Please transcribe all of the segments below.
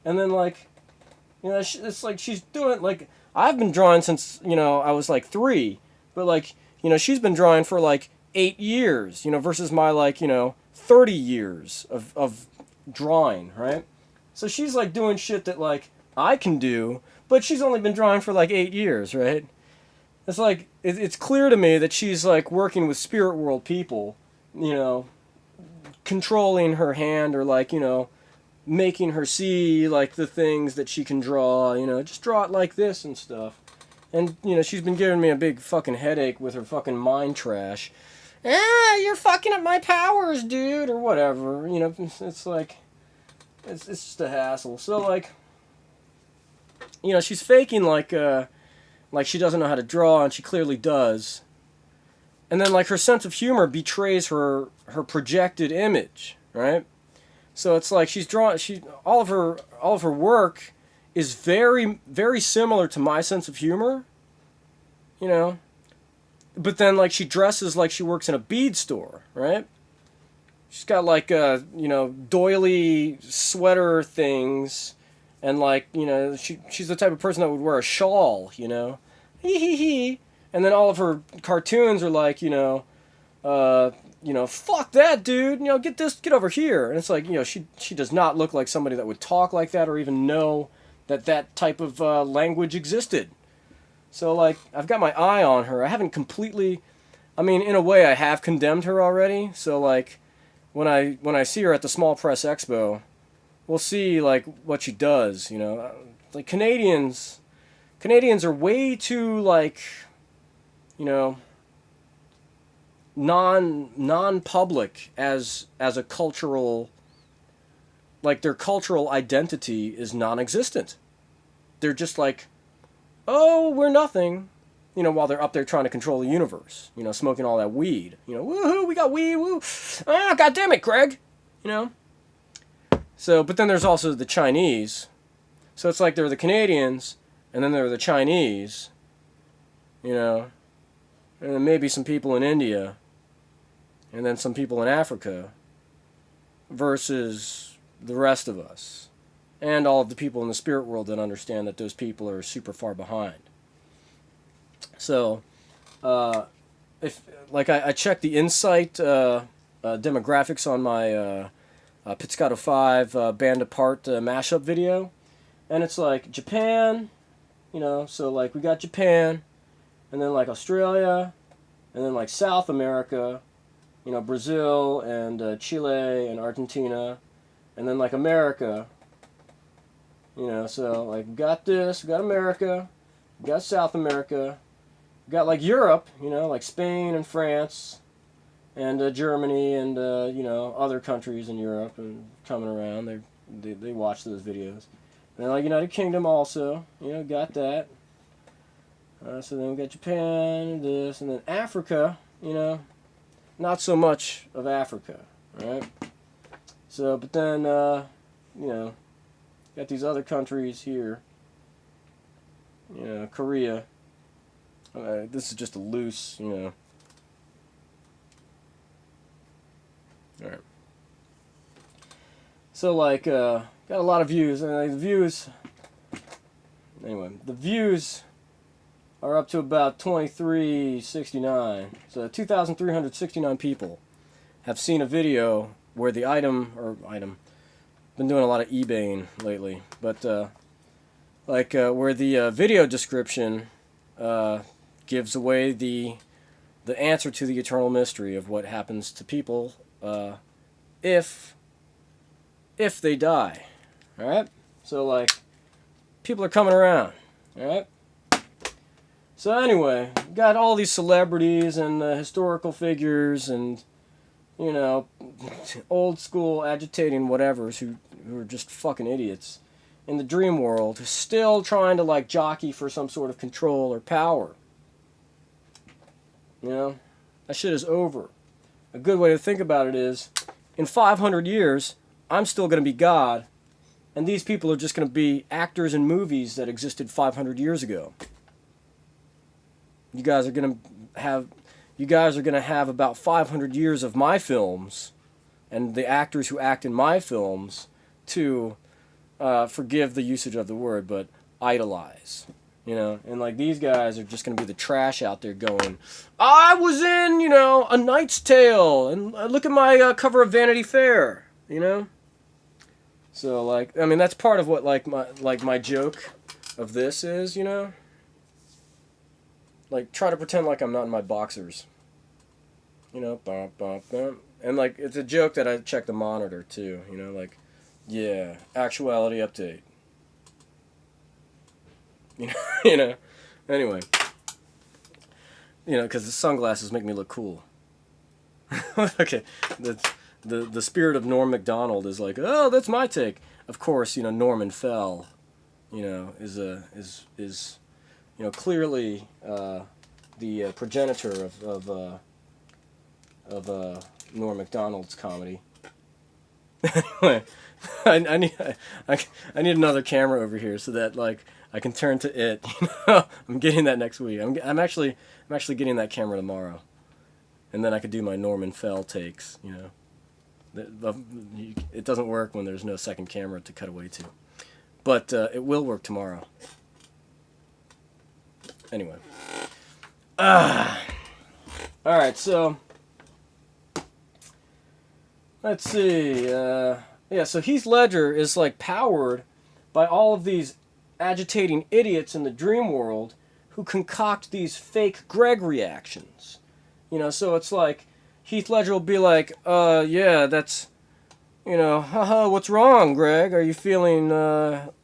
And then like, it's like she's doing like I've been drawing since I was like 3, but like she's been drawing for like 8 years, versus my like 30 years of drawing, right? So she's like doing shit that like I can do, but she's only been drawing for like 8 years, right? It's like it's clear to me that she's like working with spirit world people, you know, controlling her hand or like making her see like the things that she can draw, just draw it like this and stuff. And she's been giving me a big fucking headache with her fucking mind trash. You're fucking up my powers, dude, or whatever. It's like it's just a hassle. So like she's faking like she doesn't know how to draw, and she clearly does. And then like her sense of humor betrays her projected image, right? So it's like she's drawn all of her work is very very similar to my sense of humor, you know. But then like she dresses like she works in a bead store, right? She's got like doily sweater things, and like she's the type of person that would wear a shawl, hee hee hee. And then all of her cartoons are like fuck that, dude. Get over here. And it's like, she does not look like somebody that would talk like that or even know that type of language existed. So, like, I've got my eye on her. I haven't completely, in a way I have condemned her already. So, like, when I see her at the Small Press Expo, we'll see, like, what she does, Like, Canadians are way too, like, non-public as a cultural, like their cultural identity is non-existent. They're just like, oh, we're nothing, while they're up there trying to control the universe, smoking all that weed, woohoo, we got weed, woo, ah, god damn it, Greg, So, but then there's also the Chinese, so it's like there are the Canadians, and then there are the Chinese, and then maybe some people in India, and then some people in Africa, versus the rest of us, and all of the people in the spirit world that understand that those people are super far behind. So, if like I checked the Insight demographics on my Pizzicato 5 Band Apart mashup video, and it's like Japan, so like we got Japan, and then like Australia, and then like South America, Brazil and Chile and Argentina, and then like America, so like we got America, we got South America, we got like Europe, like Spain and France, and Germany and other countries in Europe and coming around. They watch those videos, and then like United Kingdom also, got that. So then we got Japan and this, and then Africa, not so much of Africa, right? So, but then, got these other countries here, Korea. This is just a loose, Alright. So, like, got a lot of views, and the views are up to about 2369. So 2,369 people have seen a video where the item, been doing a lot of eBaying lately, but where the video description gives away the answer to the eternal mystery of what happens to people if they die. All right? So like people are coming around, all right? So anyway, got all these celebrities and historical figures and, old school agitating whatevers who are just fucking idiots in the dream world, still trying to like jockey for some sort of control or power. That shit is over. A good way to think about it is, in 500 years, I'm still going to be God, and these people are just going to be actors in movies that existed 500 years ago. You guys are going to have about 500 years of my films and the actors who act in my films to forgive the usage of the word, but idolize. You know, and like these guys are just gonna be the trash out there going, I was in, you know, A Knight's Tale, and look at my cover of Vanity Fair, you know. So like, I mean, that's part of what my joke of this is, you know. Like, try to pretend like I'm not in my boxers, you know, bum, bum, bum. And like, it's a joke that I check the monitor too, you know, like, yeah, actuality update. You know, you know. Anyway, you know, because the sunglasses make me look cool. Okay, the spirit of Norm Macdonald is like, oh, that's my take. Of course, you know, Norman Fell, you know, is you know, clearly the progenitor of Norm Macdonald's comedy. Anyway, I need I need another camera over here so that like I can turn to it. You know, I'm getting that next week. I'm actually getting that camera tomorrow, and then I could do my Norman Fell takes. You know, it doesn't work when there's no second camera to cut away to, but it will work tomorrow. Anyway, all right, so let's see. Yeah, so Heath Ledger is like powered by all of these agitating idiots in the dream world who concoct these fake Greg reactions. You know, so it's like Heath Ledger will be like, yeah, that's, you know, haha, what's wrong, Greg? Are you feeling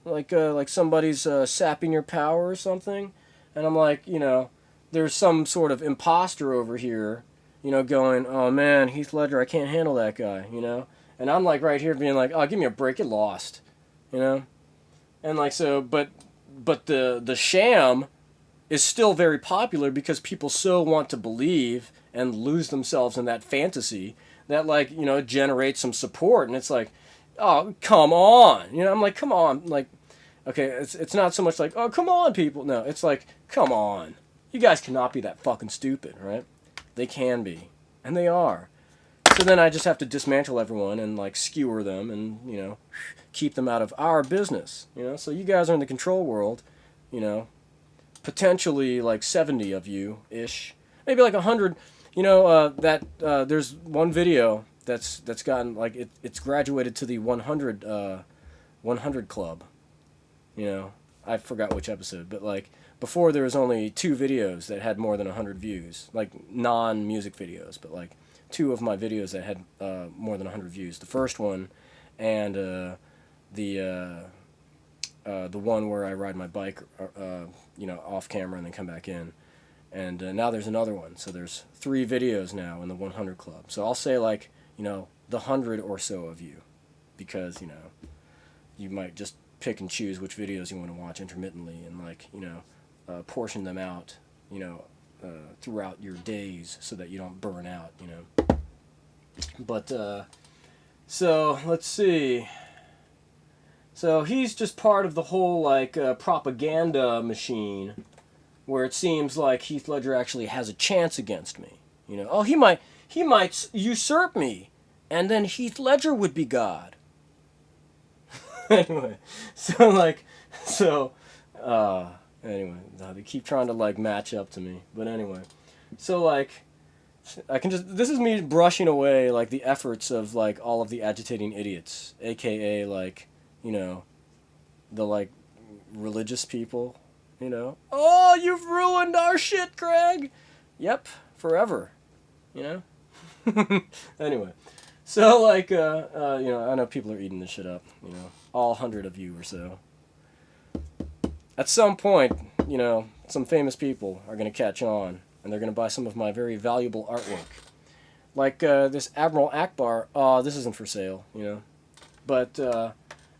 like somebody's sapping your power or something? And I'm like, you know, there's some sort of imposter over here, you know, going, oh man, Heath Ledger, I can't handle that guy, you know? And I'm like right here being like, oh, give me a break, get lost, you know? And like, so, but the sham is still very popular because people so want to believe and lose themselves in that fantasy that, like, you know, it generates some support. And it's like, oh, come on, you know? I'm like, come on, like, okay, it's not so much like, oh, come on, people. No, it's like, come on. You guys cannot be that fucking stupid, right? They can be. And they are. So then I just have to dismantle everyone and, like, skewer them and, you know, keep them out of our business, you know? So you guys are in the control world, you know, potentially, like, 70 of you-ish. Maybe, like, 100. You know, there's one video that's gotten, like, it's graduated to the 100 club. You know, I forgot which episode, but like before there was only 2 videos that had more than 100 views, like non-music videos, but like 2 of my videos that had more than 100 views. The first one, and the one where I ride my bike, you know, off camera and then come back in, and now there's another one. So there's 3 videos now in the 100 club. So I'll say like, you know, the 100 or so of you, because you know, you might just pick and choose which videos you want to watch intermittently and, like, you know, portion them out, you know, throughout your days so that you don't burn out, you know. But so let's see. So he's just part of the whole like propaganda machine where it seems like Heath Ledger actually has a chance against me. You know, oh, he might usurp me, and then Heath Ledger would be God. Anyway, so like, so, anyway, they keep trying to like match up to me, but anyway, so like, I can just, this is me brushing away like the efforts of like all of the agitating idiots, aka like, you know, the like religious people, you know, oh, you've ruined our shit, Craig. Yep, forever, you know. Anyway. So, like, you know, I know people are eating this shit up, you know, all 100 of you or so. At some point, you know, some famous people are going to catch on, and they're going to buy some of my very valuable artwork. Like, this Admiral Akbar, this isn't for sale, you know. But,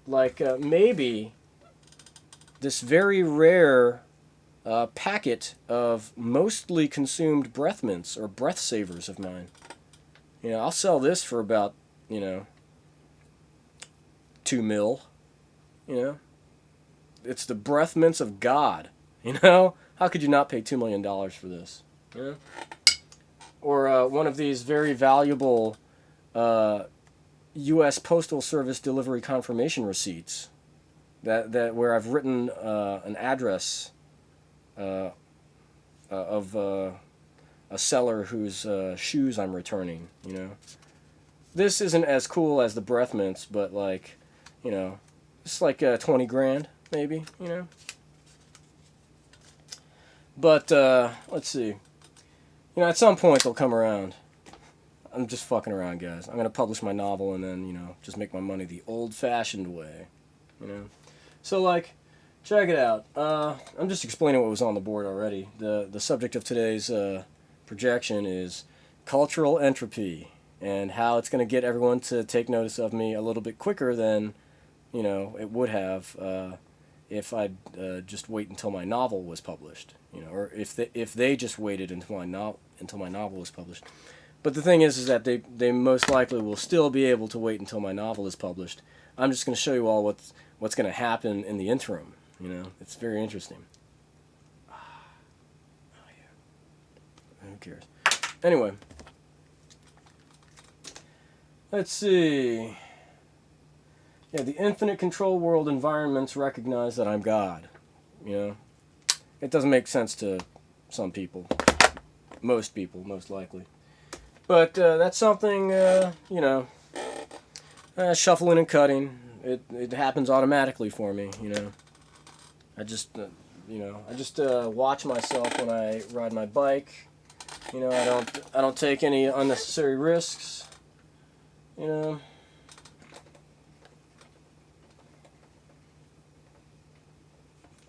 maybe this very rare packet of mostly consumed breath mints or breath savers of mine. You know, I'll sell this for about, you know, $2 million. You know, it's the breath mints of God. You know, how could you not pay $2 million for this? You know? Or one of these very valuable U.S. Postal Service delivery confirmation receipts. that where I've written an address of a seller whose shoes I'm returning. This isn't as cool as the breath mints, but like, it's like 20 grand maybe. But let's see. At some point they'll come around. I'm just fucking around, guys. I'm gonna publish my novel and then just make my money the old-fashioned way. So like, check it out. I'm just explaining what was on the board already. The subject of today's projection is cultural entropy and how it's going to get everyone to take notice of me a little bit quicker than it would have if I'd just wait until my novel was published. Or if they just waited until my novel was published. But the thing is that they most likely will still be able to wait until my novel is published. I'm just going to show you all what's going to happen in the interim. It's very interesting. Oh, yeah. Who cares? Anyway, let's see. Yeah, the infinite control world environments recognize that I'm God. It doesn't make sense to some people. Most people, most likely. But that's something, shuffling and cutting. It happens automatically for me. I just watch myself when I ride my bike. I don't take any unnecessary risks.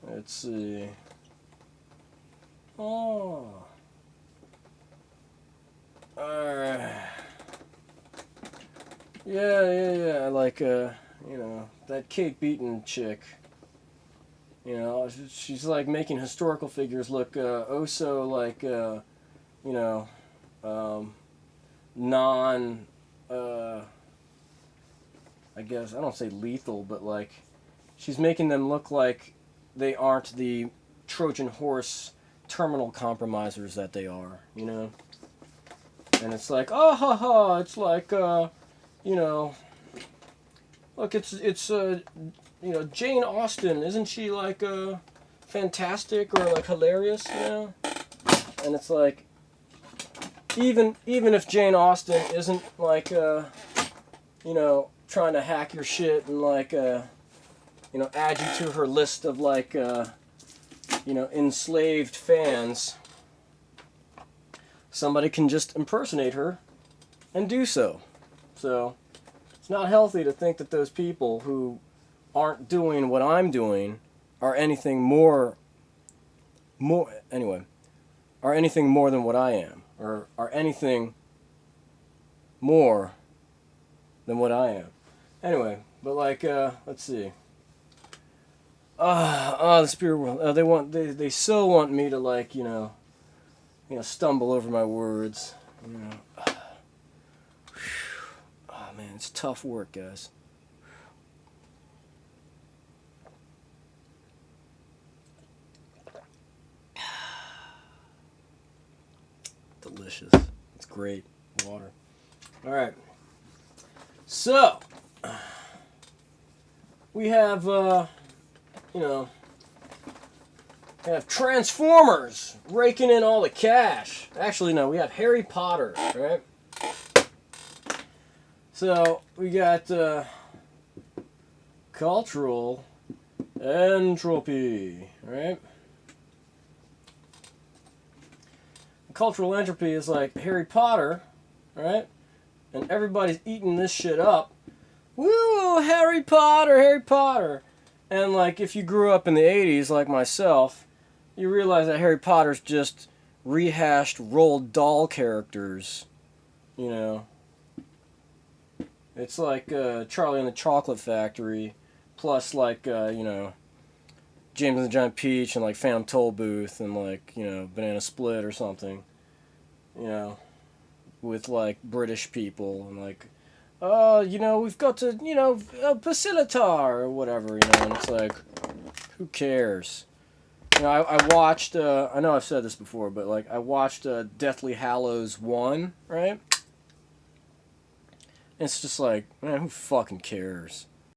Let's see. Oh. Alright. Yeah. Like, that Kate Beaton chick. She's like making historical figures look oh so like, non, I guess, I don't say lethal, but like, she's making them look like they aren't the Trojan horse terminal compromisers that they are, And it's like, oh ha ha, it's like, look, it's Jane Austen, isn't she like fantastic or like hilarious, And it's like, even if Jane Austen isn't like trying to hack your shit and like add you to her list of like enslaved fans, somebody can just impersonate her and do so. So it's not healthy to think that those people who aren't doing what I'm doing are anything more are anything more than what I am, or are anything more than what I am. Anyway, but like, let's see. The spirit world. They so want me to like, stumble over my words. Oh man, it's tough work, guys. Delicious. It's great water. All right. So we have have Transformers raking in all the cash. Actually, no, we have Harry Potter, right? So we got cultural entropy, right? Cultural entropy is like Harry Potter, right? And everybody's eating this shit up. Woo, Harry Potter, Harry Potter. And like if you grew up in the 80s like myself, you realize that Harry Potter's just rehashed Roald Dahl characters, It's like Charlie and the Chocolate Factory, plus like, James and the Giant Peach and like Phantom Tollbooth and like, Banana Split or something, with like British people and like, we've got to, Basilitar or whatever, and it's like, who cares? I watched, I know I've said this before, but like I watched Deathly Hallows 1, right? It's just like, man, who fucking cares?